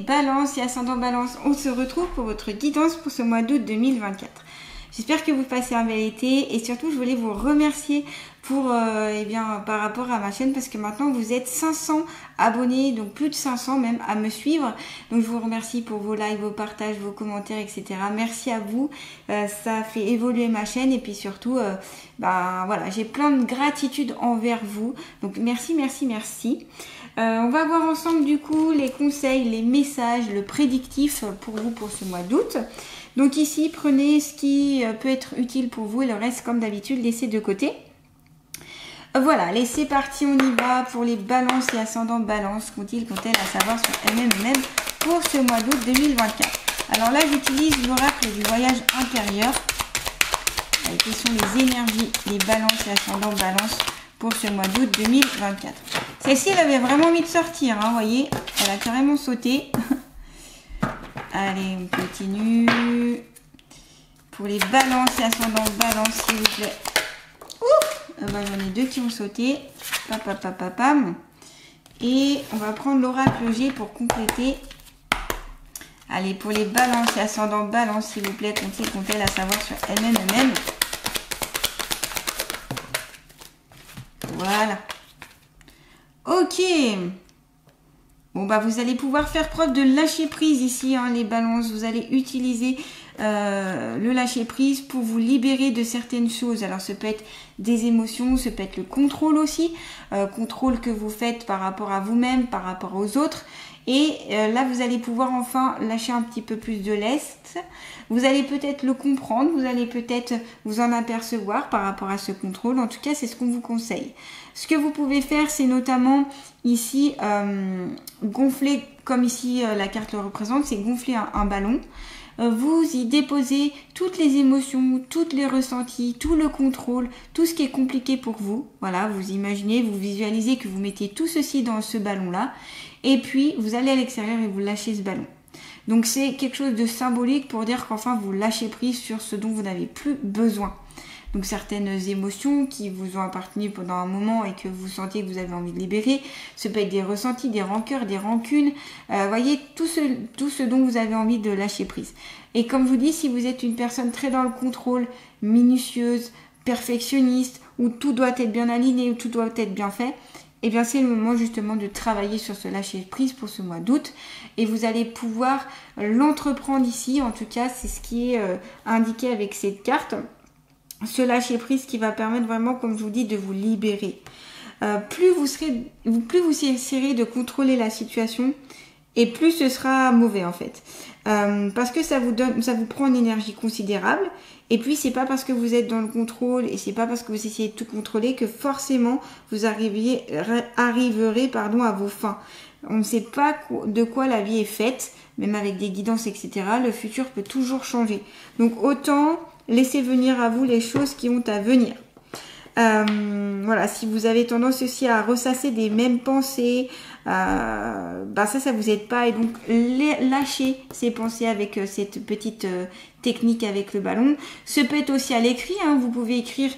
Balance et ascendant Balance, on se retrouve pour votre guidance pour ce mois d'août 2024. J'espère que vous passez un bel été et surtout je voulais vous remercier pour par rapport à ma chaîne parce que maintenant vous êtes 500 abonnés, donc plus de 500 même à me suivre. Donc je vous remercie pour vos likes, vos partages, vos commentaires, etc. Merci à vous, ça fait évoluer ma chaîne et puis surtout voilà, j'ai plein de gratitude envers vous. Donc merci. On va voir ensemble du coup les conseils, les messages, le prédictif pour vous pour ce mois d'août. Donc ici, prenez ce qui peut être utile pour vous et le reste, comme d'habitude, laissez de côté. Voilà, allez, c'est parti, on y va pour les balances et ascendants balance. Qu'ont-ils à savoir sur elles-mêmes pour ce mois d'août 2024? Alors là, j'utilise l'oracle du voyage intérieur. Quelles sont les énergies, les balances et ascendants balance pour ce mois d'août 2024? Celle-ci, elle avait vraiment envie de sortir, hein, vous voyez, elle a carrément sauté. Allez, on continue. Pour les balances et ascendants balance, s'il vous plaît. Ouf, j'en ai deux qui ont sauté. Pam. Et on va prendre l'oracle G pour compléter. Allez, pour les balances et ascendants balance, s'il vous plaît, qu'ont-elles à savoir sur elles-mêmes. Voilà. Ok. Bon, vous allez pouvoir faire preuve de lâcher prise ici, hein, les balances. Vous allez utiliser le lâcher prise pour vous libérer de certaines choses. Alors, ça peut être des émotions, ça peut être le contrôle aussi. Contrôle que vous faites par rapport à vous-même, par rapport aux autres. Et là, vous allez pouvoir enfin lâcher un petit peu plus de lest. Vous allez peut-être le comprendre, vous allez peut-être vous en apercevoir par rapport à ce contrôle. En tout cas, c'est ce qu'on vous conseille. Ce que vous pouvez faire, c'est notamment ici gonfler, comme ici la carte le représente, c'est gonfler un ballon. Vous y déposez toutes les émotions, tous les ressentis, tout le contrôle, tout ce qui est compliqué pour vous. Voilà, vous imaginez, vous visualisez que vous mettez tout ceci dans ce ballon-là. Et puis, vous allez à l'extérieur et vous lâchez ce ballon. Donc, c'est quelque chose de symbolique pour dire qu'enfin, vous lâchez prise sur ce dont vous n'avez plus besoin. Donc, certaines émotions qui vous ont appartenu pendant un moment et que vous sentez que vous avez envie de libérer. Ça peut être des ressentis, des rancœurs, des rancunes. Voyez, tout ce dont vous avez envie de lâcher prise. Et comme je vous dis, si vous êtes une personne très dans le contrôle, minutieuse, perfectionniste, où tout doit être bien aligné, où tout doit être bien fait, et bien c'est le moment justement de travailler sur ce lâcher prise pour ce mois d'août et vous allez pouvoir l'entreprendre ici. En tout cas, c'est ce qui est indiqué avec cette carte. Ce lâcher prise qui va permettre vraiment, comme je vous dis, de vous libérer. Plus vous essaierez de contrôler la situation et plus ce sera mauvais en fait. Parce que ça vous prend une énergie considérable. Et puis, c'est pas parce que vous êtes dans le contrôle et c'est pas parce que vous essayez de tout contrôler que forcément vous arriverez à vos fins. On ne sait pas de quoi la vie est faite, même avec des guidances, etc. Le futur peut toujours changer. Donc, autant laisser venir à vous les choses qui ont à venir. Voilà, si vous avez tendance aussi à ressasser des mêmes pensées, ça vous aide pas et donc lâchez ces pensées avec cette petite technique avec le ballon. Ce peut être aussi à l'écrit, hein, vous pouvez écrire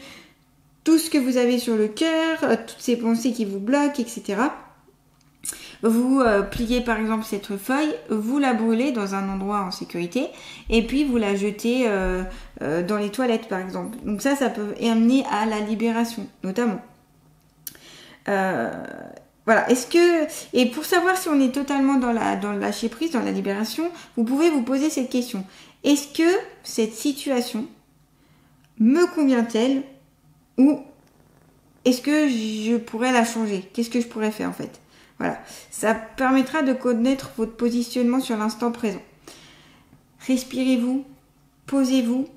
tout ce que vous avez sur le cœur, toutes ces pensées qui vous bloquent, etc. Vous pliez par exemple cette feuille, vous la brûlez dans un endroit en sécurité et puis vous la jetez dans les toilettes par exemple. Donc ça peut amener à la libération notamment. Voilà, et pour savoir si on est totalement dans le lâcher prise, dans la libération, vous pouvez vous poser cette question. Est-ce que cette situation me convient-elle ou est-ce que je pourrais la changer? Qu'est-ce que je pourrais faire en fait? Voilà, ça permettra de connaître votre positionnement sur l'instant présent. Respirez-vous, posez-vous.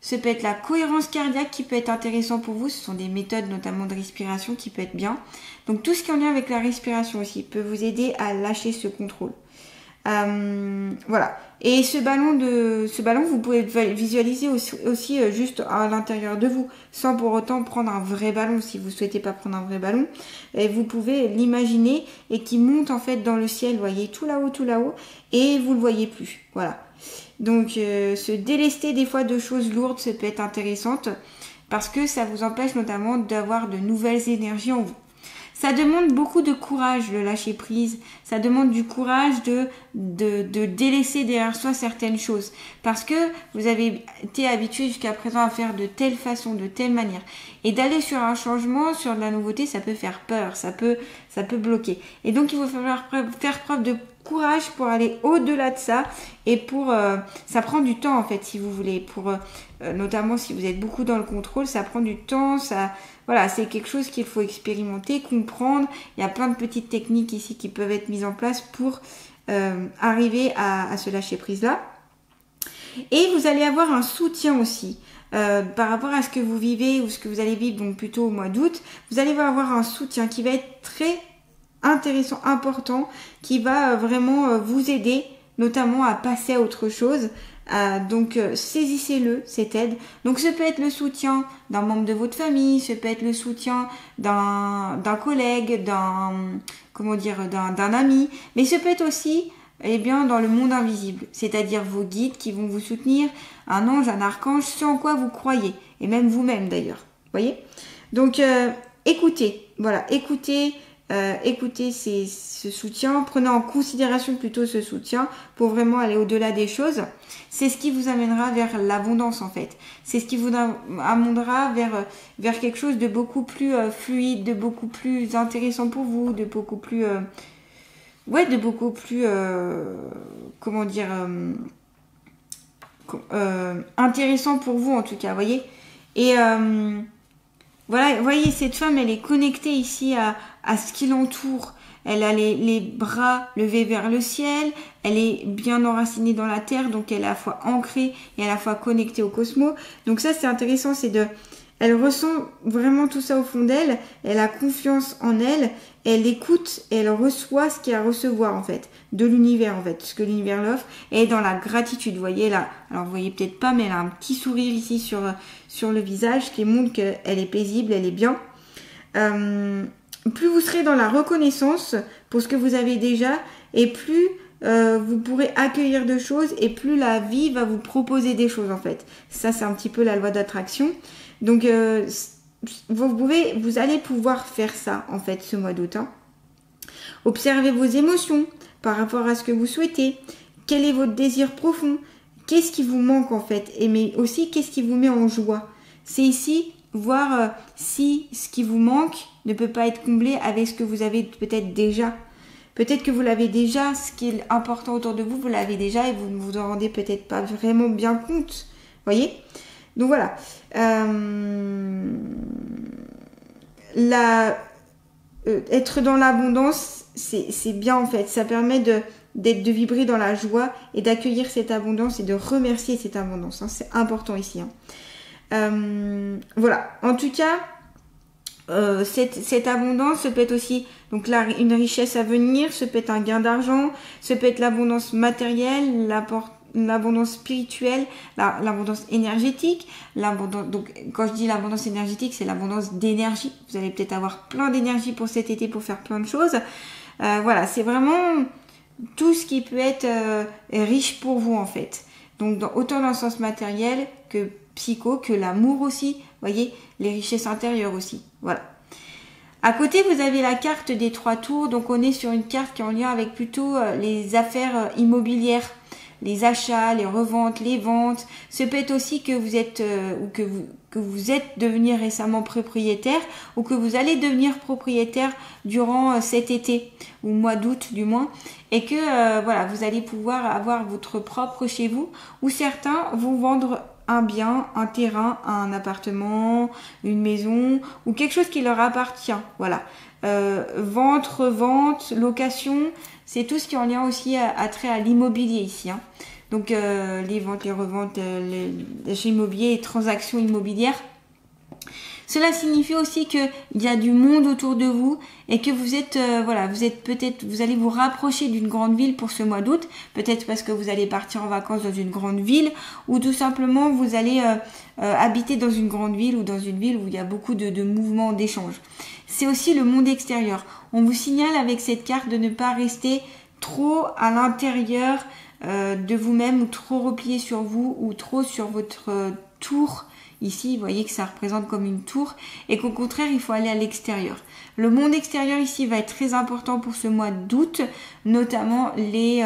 Ce peut être la cohérence cardiaque qui peut être intéressant pour vous. Ce sont des méthodes notamment de respiration qui peut être bien. Donc tout ce qui est en lien avec la respiration aussi peut vous aider à lâcher ce contrôle. Voilà. Et ce ballon, vous pouvez le visualiser aussi juste à l'intérieur de vous, sans pour autant prendre un vrai ballon. Si vous souhaitez pas prendre un vrai ballon, et vous pouvez l'imaginer et qui monte en fait dans le ciel, vous voyez, tout là-haut, et vous le voyez plus. Voilà. Donc se délester des fois de choses lourdes, ça peut être intéressante parce que ça vous empêche notamment d'avoir de nouvelles énergies en vous. Ça demande beaucoup de courage, le lâcher prise. Ça demande du courage de délaisser derrière soi certaines choses. Parce que vous avez été habitué jusqu'à présent à faire de telle façon, de telle manière. Et d'aller sur un changement, sur de la nouveauté, ça peut faire peur, ça peut bloquer. Et donc, il faut faire preuve de courage pour aller au-delà de ça. Et pour ça prend du temps, en fait, si vous voulez. Notamment, si vous êtes beaucoup dans le contrôle, ça prend du temps, voilà, c'est quelque chose qu'il faut expérimenter, comprendre. Il y a plein de petites techniques ici qui peuvent être mises en place pour arriver à ce lâcher prise là. Et vous allez avoir un soutien aussi par rapport à ce que vous vivez ou ce que vous allez vivre, donc plutôt au mois d'août. Vous allez avoir un soutien qui va être très intéressant, important, qui va vraiment vous aider, notamment à passer à autre chose. Donc saisissez-le, cette aide. Donc ça peut être le soutien d'un membre de votre famille, ça peut être le soutien d'un collègue, d'un ami, mais ça peut être aussi dans le monde invisible, c'est-à-dire vos guides qui vont vous soutenir, un ange, un archange, ce en quoi vous croyez, et même vous-même d'ailleurs, voyez. Donc écoutez ce soutien, prenez en considération plutôt ce soutien pour vraiment aller au-delà des choses. C'est ce qui vous amènera vers l'abondance en fait. C'est ce qui vous amènera vers quelque chose de beaucoup plus fluide, de beaucoup plus intéressant pour vous, de beaucoup plus intéressant pour vous en tout cas, voyez. Et voilà, vous voyez, cette femme, elle est connectée ici à ce qui l'entoure. Elle a les bras levés vers le ciel, elle est bien enracinée dans la terre, donc elle est à la fois ancrée et à la fois connectée au cosmos. Donc ça, c'est intéressant, elle ressent vraiment tout ça au fond d'elle, elle a confiance en elle, elle écoute et elle reçoit ce qu'il y a à recevoir en fait, de l'univers en fait, ce que l'univers l'offre, et dans la gratitude, vous voyez là, alors vous voyez peut-être pas, mais elle a un petit sourire ici sur le visage qui montre qu'elle est paisible, elle est bien. Plus vous serez dans la reconnaissance pour ce que vous avez déjà, et plus vous pourrez accueillir de choses, et plus la vie va vous proposer des choses en fait. Ça, c'est un petit peu la loi d'attraction. Donc, vous allez pouvoir faire ça en fait ce mois d'août. Observez vos émotions par rapport à ce que vous souhaitez. Quel est votre désir profond? Qu'est-ce qui vous manque en fait? Et mais aussi, qu'est-ce qui vous met en joie? C'est ici voir si ce qui vous manque ne peut pas être comblé avec ce que vous avez peut-être déjà. Peut-être que vous l'avez déjà, ce qui est important autour de vous, vous l'avez déjà et vous ne vous en rendez peut-être pas vraiment bien compte. Voyez? Donc voilà. Être dans l'abondance, c'est bien en fait. Ça permet de vibrer dans la joie et d'accueillir cette abondance et de remercier cette abondance. C'est important ici. Voilà. En tout cas, cette abondance, ça peut être aussi donc là une richesse à venir, ça peut être un gain d'argent, ça peut être l'abondance matérielle, l'abondance spirituelle, l'abondance énergétique, donc quand je dis l'abondance énergétique, c'est l'abondance d'énergie. Vous allez peut-être avoir plein d'énergie pour cet été pour faire plein de choses. Voilà, c'est vraiment tout ce qui peut être riche pour vous en fait. Donc autant dans le sens matériel que psycho, que l'amour aussi, voyez, les richesses intérieures aussi. Voilà. À côté, vous avez la carte des 3 tours. Donc on est sur une carte qui est en lien avec plutôt les affaires immobilières. Les achats, les reventes, les ventes. Ce peut être aussi que vous êtes ou que vous êtes devenu récemment propriétaire ou que vous allez devenir propriétaire durant cet été ou mois d'août du moins, et que voilà, vous allez pouvoir avoir votre propre chez vous, ou certains vont vendre un bien, un terrain, un appartement, une maison ou quelque chose qui leur appartient. Voilà. Vente, revente, location, c'est tout ce qui est en lien aussi à trait à l'immobilier ici. Donc les ventes, les reventes, les achats immobiliers et transactions immobilières. Cela signifie aussi qu'il y a du monde autour de vous et que vous êtes vous allez vous rapprocher d'une grande ville pour ce mois d'août, peut-être parce que vous allez partir en vacances dans une grande ville, ou tout simplement vous allez habiter dans une grande ville ou dans une ville où il y a beaucoup de mouvements, d'échanges. C'est aussi le monde extérieur. On vous signale avec cette carte de ne pas rester trop à l'intérieur de vous-même, ou trop replié sur vous, ou trop sur votre tour ici, vous voyez que ça représente comme une tour et qu'au contraire, il faut aller à l'extérieur. Le monde extérieur ici va être très important pour ce mois d'août, notamment les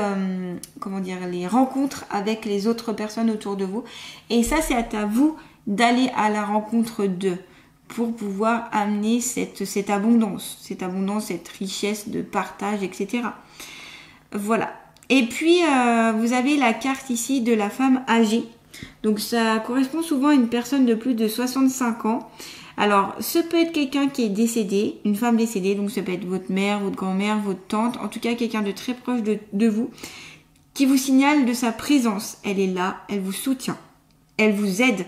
rencontres avec les autres personnes autour de vous. Et ça, c'est à vous d'aller à la rencontre d'eux pour pouvoir amener cette abondance, cette richesse de partage, etc. Voilà. Et puis, vous avez la carte ici de la femme âgée. Donc, ça correspond souvent à une personne de plus de 65 ans. Alors, ce peut être quelqu'un qui est décédé, une femme décédée. Donc, ça peut être votre mère, votre grand-mère, votre tante. En tout cas, quelqu'un de très proche de vous qui vous signale de sa présence. Elle est là, elle vous soutient, elle vous aide.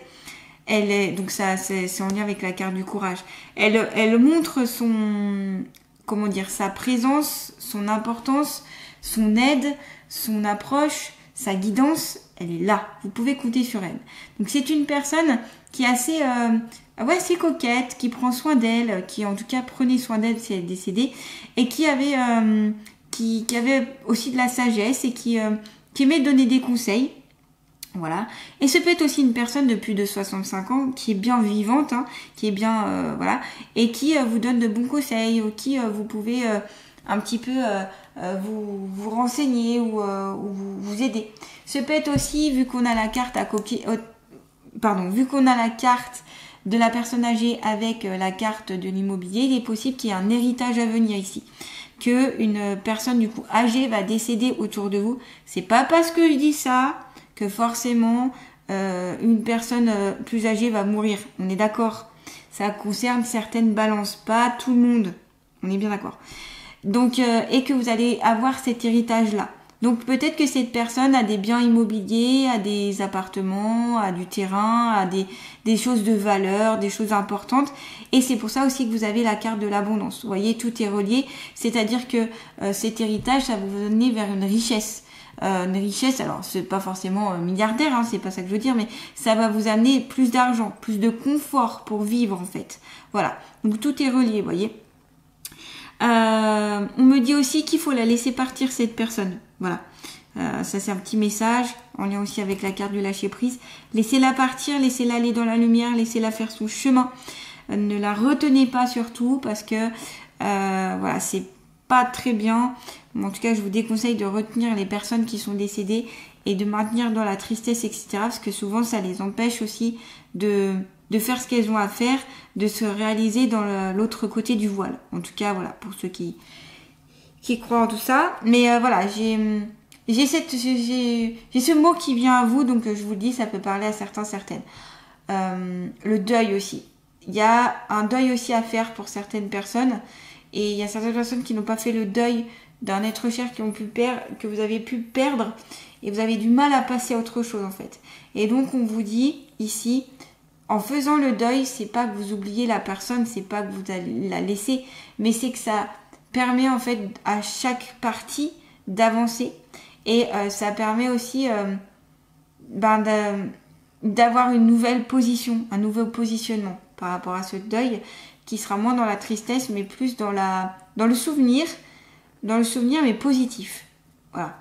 Donc, ça, c'est en lien avec la carte du courage. Elle montre sa présence, son importance, son aide, son approche, sa guidance, elle est là. Vous pouvez compter sur elle. Donc c'est une personne qui est assez coquette, qui prend soin d'elle, qui en tout cas prenait soin d'elle si elle est décédée, et qui avait aussi de la sagesse et qui aimait donner des conseils. Voilà. Et ce peut être aussi une personne de plus de 65 ans qui est bien vivante, qui est bien et qui vous donne de bons conseils, ou qui vous pouvez un petit peu vous renseigner ou vous aider. Ce peut être aussi, vu qu'on a la carte vu qu'on a la carte de la personne âgée avec la carte de l'immobilier, il est possible qu'il y ait un héritage à venir ici. Que une personne du coup âgée va décéder autour de vous. C'est pas parce que je dis ça que forcément une personne plus âgée va mourir. On est d'accord. Ça concerne certaines balances, pas tout le monde. On est bien d'accord. Donc, et que vous allez avoir cet héritage-là. Donc peut-être que cette personne a des biens immobiliers, a des appartements, a du terrain, a des choses de valeur, des choses importantes. Et c'est pour ça aussi que vous avez la carte de l'abondance. Vous voyez, tout est relié. C'est-à-dire que cet héritage, ça va vous amener vers une richesse. Alors c'est pas forcément milliardaire, c'est pas ça que je veux dire, mais ça va vous amener plus d'argent, plus de confort pour vivre en fait. Voilà. Donc tout est relié, vous voyez. On me dit aussi qu'il faut la laisser partir cette personne. Voilà. Ça c'est un petit message en lien aussi avec la carte du lâcher prise. Laissez-la partir, laissez-la aller dans la lumière, laissez-la faire son chemin. Ne la retenez pas surtout parce que c'est pas très bien. En tout cas, je vous déconseille de retenir les personnes qui sont décédées et de maintenir dans la tristesse, etc. Parce que souvent, ça les empêche aussi de faire ce qu'elles ont à faire, de se réaliser dans l'autre côté du voile. En tout cas, voilà, pour ceux qui croient en tout ça. Mais j'ai ce mot qui vient à vous, donc je vous le dis, ça peut parler à certaines. Le deuil aussi. Il y a un deuil aussi à faire pour certaines personnes. Et il y a certaines personnes qui n'ont pas fait le deuil d'un être cher que vous avez pu perdre. Et vous avez du mal à passer à autre chose en fait. Et donc on vous dit ici, en faisant le deuil, c'est pas que vous oubliez la personne, c'est pas que vous allez la laisser, mais c'est que ça permet en fait à chaque partie d'avancer. Et ça permet aussi d'avoir une nouvelle position, un nouveau positionnement par rapport à ce deuil qui sera moins dans la tristesse mais plus dans le souvenir mais positif. Voilà.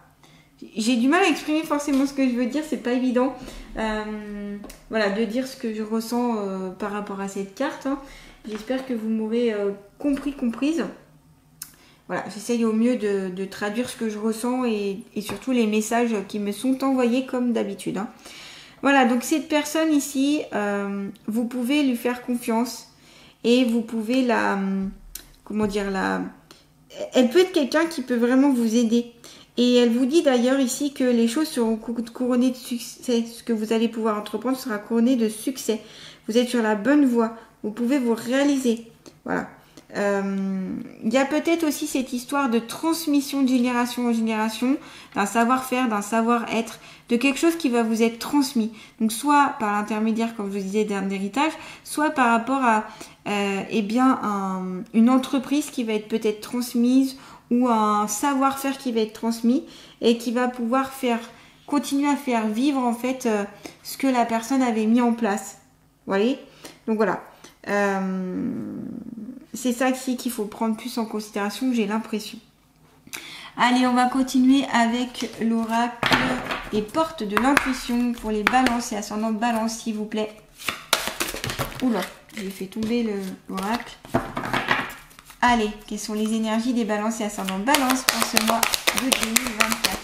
J'ai du mal à exprimer forcément ce que je veux dire, c'est pas évident de dire ce que je ressens par rapport à cette carte. J'espère que vous m'aurez comprise. Voilà, j'essaye au mieux de traduire ce que je ressens et surtout les messages qui me sont envoyés comme d'habitude. Voilà, donc cette personne ici, vous pouvez lui faire confiance et vous pouvez elle peut être quelqu'un qui peut vraiment vous aider. Et elle vous dit d'ailleurs ici que les choses seront couronnées de succès. Ce que vous allez pouvoir entreprendre sera couronné de succès. Vous êtes sur la bonne voie. Vous pouvez vous réaliser. Voilà. Il y a peut-être aussi cette histoire de transmission de génération en génération, d'un savoir-faire, d'un savoir-être, de quelque chose qui va vous être transmis. Donc soit par l'intermédiaire, comme je vous disais, d'un héritage, soit par rapport à une entreprise qui va être peut-être transmise ou un savoir-faire qui va être transmis et qui va pouvoir continuer à faire vivre en fait ce que la personne avait mis en place. Vous voyez ? Donc voilà. C'est ça qu'il faut prendre plus en considération, j'ai l'impression. Allez, on va continuer avec l'oracle des portes de l'intuition pour les balances et ascendants balance, s'il vous plaît. Oula, j'ai fait tomber l'oracle. Allez, quelles sont les énergies des balances et ascendants balance pour ce mois de 2024?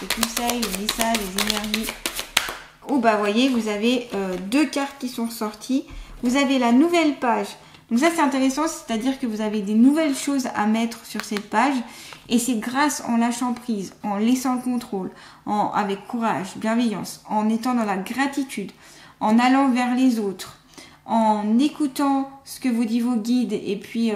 Les conseils, les messages, les énergies. Oh bah voyez, vous avez deux cartes qui sont ressorties. Vous avez la nouvelle page. Donc ça c'est intéressant, c'est-à-dire que vous avez des nouvelles choses à mettre sur cette page. Et c'est grâce en lâchant prise, en laissant le contrôle, avec courage, bienveillance, en étant dans la gratitude, en allant vers les autres, en écoutant ce que vous disent vos guides et puis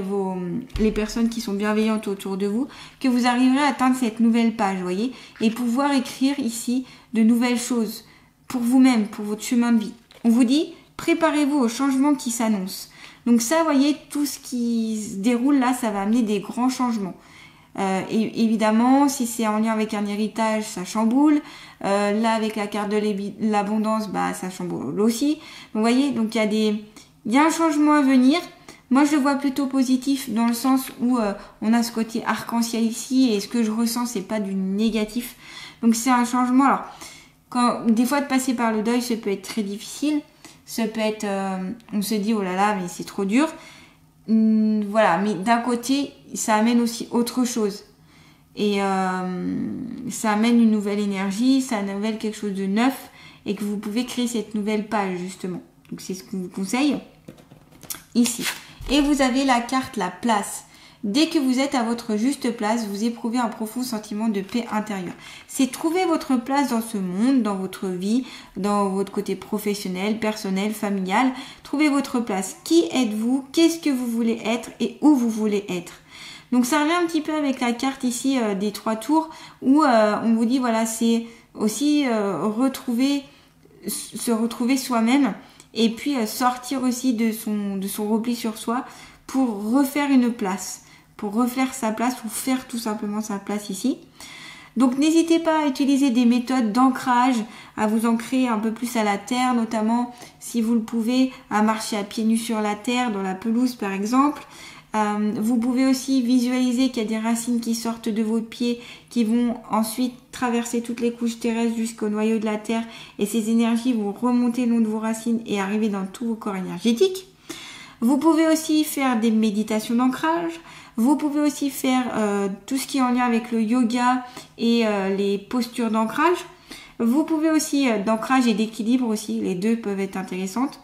les personnes qui sont bienveillantes autour de vous, que vous arriverez à atteindre cette nouvelle page, voyez, et pouvoir écrire ici de nouvelles choses pour vous-même, pour votre chemin de vie. On vous dit, préparez-vous au changement qui s'annonce. Donc ça, vous voyez, tout ce qui se déroule là, ça va amener des grands changements. Et évidemment, si c'est en lien avec un héritage, ça chamboule. Là, avec la carte de l'abondance, bah, ça chamboule aussi. Donc, vous voyez, donc il y a un changement à venir. Moi, je le vois plutôt positif dans le sens où on a ce côté arc-en-ciel ici et ce que je ressens, c'est pas du négatif. Donc, c'est un changement. Alors, des fois, de passer par le deuil, ça peut être très difficile. Ça peut être, on se dit, oh là là, mais c'est trop dur. Voilà, mais d'un côté, ça amène aussi autre chose. Et ça amène une nouvelle énergie, ça amène quelque chose de neuf et que vous pouvez créer cette nouvelle page, justement. Donc, c'est ce que je vous conseille ici. Et vous avez la carte, la place. Dès que vous êtes à votre juste place, vous éprouvez un profond sentiment de paix intérieure. C'est trouver votre place dans ce monde, dans votre vie, dans votre côté professionnel, personnel, familial. Trouvez votre place. Qui êtes-vous? Qu'est-ce que vous voulez être et où vous voulez être? Donc ça revient un petit peu avec la carte ici des 3 tours où on vous dit voilà, c'est aussi se retrouver soi-même et puis sortir aussi de son repli sur soi pour refaire une place. Pour refaire sa place ou faire tout simplement sa place ici. Donc n'hésitez pas à utiliser des méthodes d'ancrage, à vous ancrer un peu plus à la terre, notamment si vous le pouvez, à marcher à pieds nus sur la terre, dans la pelouse par exemple. Vous pouvez aussi visualiser qu'il y a des racines qui sortent de vos pieds, qui vont ensuite traverser toutes les couches terrestres jusqu'au noyau de la terre et ces énergies vont remonter le long de vos racines et arriver dans tous vos corps énergétiques. Vous pouvez aussi faire des méditations d'ancrage. Vous pouvez aussi faire tout ce qui est en lien avec le yoga et les postures d'ancrage. Vous pouvez aussi d'ancrage et d'équilibre aussi, les deux peuvent être intéressantes.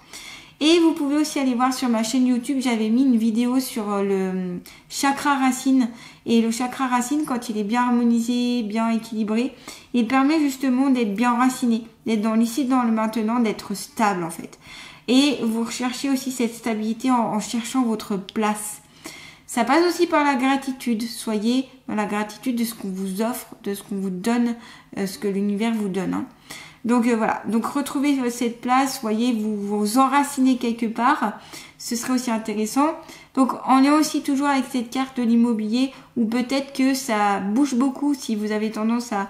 Et vous pouvez aussi aller voir sur ma chaîne YouTube, j'avais mis une vidéo sur le chakra racine. Et le chakra racine, quand il est bien harmonisé, bien équilibré, il permet justement d'être bien enraciné, d'être dans l'ici, dans le maintenant, d'être stable en fait. Et vous recherchez aussi cette stabilité en cherchant votre place. Ça passe aussi par la gratitude. Soyez dans la gratitude de ce qu'on vous offre, de ce qu'on vous donne, ce que l'univers vous donne. Hein. Donc voilà, donc retrouvez cette place, voyez, vous enracinez quelque part, ce serait aussi intéressant. Donc en lien aussi toujours avec cette carte de l'immobilier, où peut-être que ça bouge beaucoup si vous avez tendance à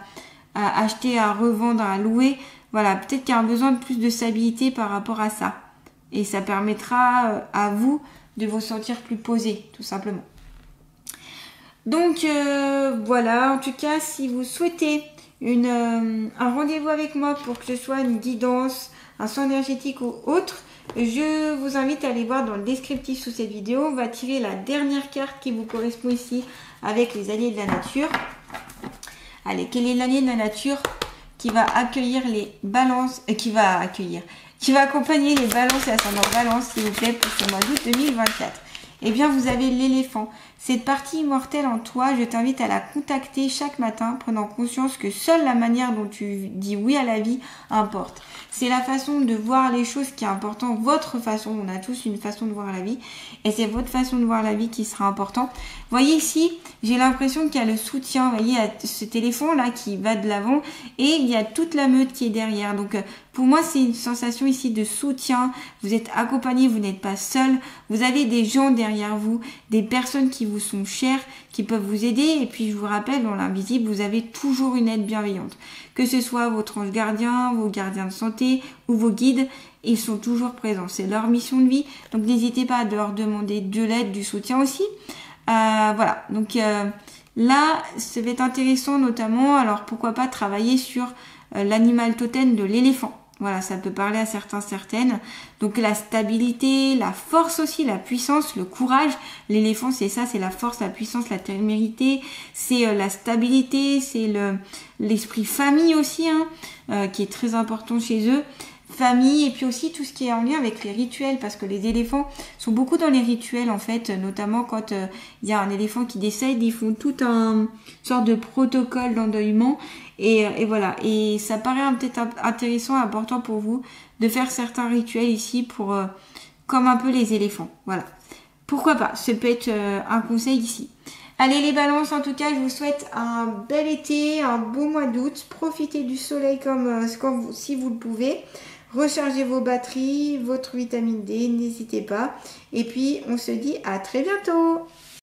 acheter, à revendre, à louer. Voilà, peut-être qu'il y a un besoin de plus de stabilité par rapport à ça. Et ça permettra à vous de vous sentir plus posé, tout simplement. Donc voilà, en tout cas, si vous souhaitez un rendez-vous avec moi pour que ce soit une guidance, un soin énergétique ou autre, je vous invite à aller voir dans le descriptif sous cette vidéo. On va tirer la dernière carte qui vous correspond ici avec les alliés de la nature. Allez, quel est l'allié de la nature qui va accueillir les balances, qui va accompagner les balances et ascendants balance, s'il vous plaît, pour ce mois d'août 2024. Eh bien, vous avez l'éléphant. Cette partie immortelle en toi, je t'invite à la contacter chaque matin, prenant conscience que seule la manière dont tu dis oui à la vie importe. C'est la façon de voir les choses qui est importante, votre façon. On a tous une façon de voir la vie et c'est votre façon de voir la vie qui sera importante. Vous voyez ici, j'ai l'impression qu'il y a le soutien. Vous voyez, il y a cet éléphant là qui va de l'avant et il y a toute la meute qui est derrière. Donc, pour moi, c'est une sensation ici de soutien. Vous êtes accompagné, vous n'êtes pas seul. Vous avez des gens derrière vous, des personnes qui vous sont chères, qui peuvent vous aider. Et puis, je vous rappelle, dans l'invisible, vous avez toujours une aide bienveillante. Que ce soit votre ange gardien, vos gardiens de santé ou vos guides, ils sont toujours présents. C'est leur mission de vie. Donc, n'hésitez pas à leur demander de l'aide, du soutien aussi. Voilà. Donc, là, ça va être intéressant notamment. Alors, pourquoi pas travailler sur l'animal totem de l'éléphant. Voilà, ça peut parler à certains, certaines. Donc la stabilité, la force aussi, la puissance, le courage. L'éléphant, c'est ça, c'est la force, la puissance, la témérité. C'est la stabilité, c'est l'esprit famille aussi, hein, qui est très important chez eux. Famille, et puis aussi tout ce qui est en lien avec les rituels, parce que les éléphants sont beaucoup dans les rituels en fait, notamment quand il y a un éléphant qui décède, ils font tout un sorte de protocole d'endeuillement, et voilà, et ça paraît peut-être intéressant, important pour vous de faire certains rituels ici pour comme un peu les éléphants, voilà. Pourquoi pas, ça peut être un conseil ici. Allez les balances, en tout cas, je vous souhaite un bel été, un beau mois d'août, profitez du soleil comme si vous le pouvez. Rechargez vos batteries, votre vitamine D, n'hésitez pas. Et puis, on se dit à très bientôt.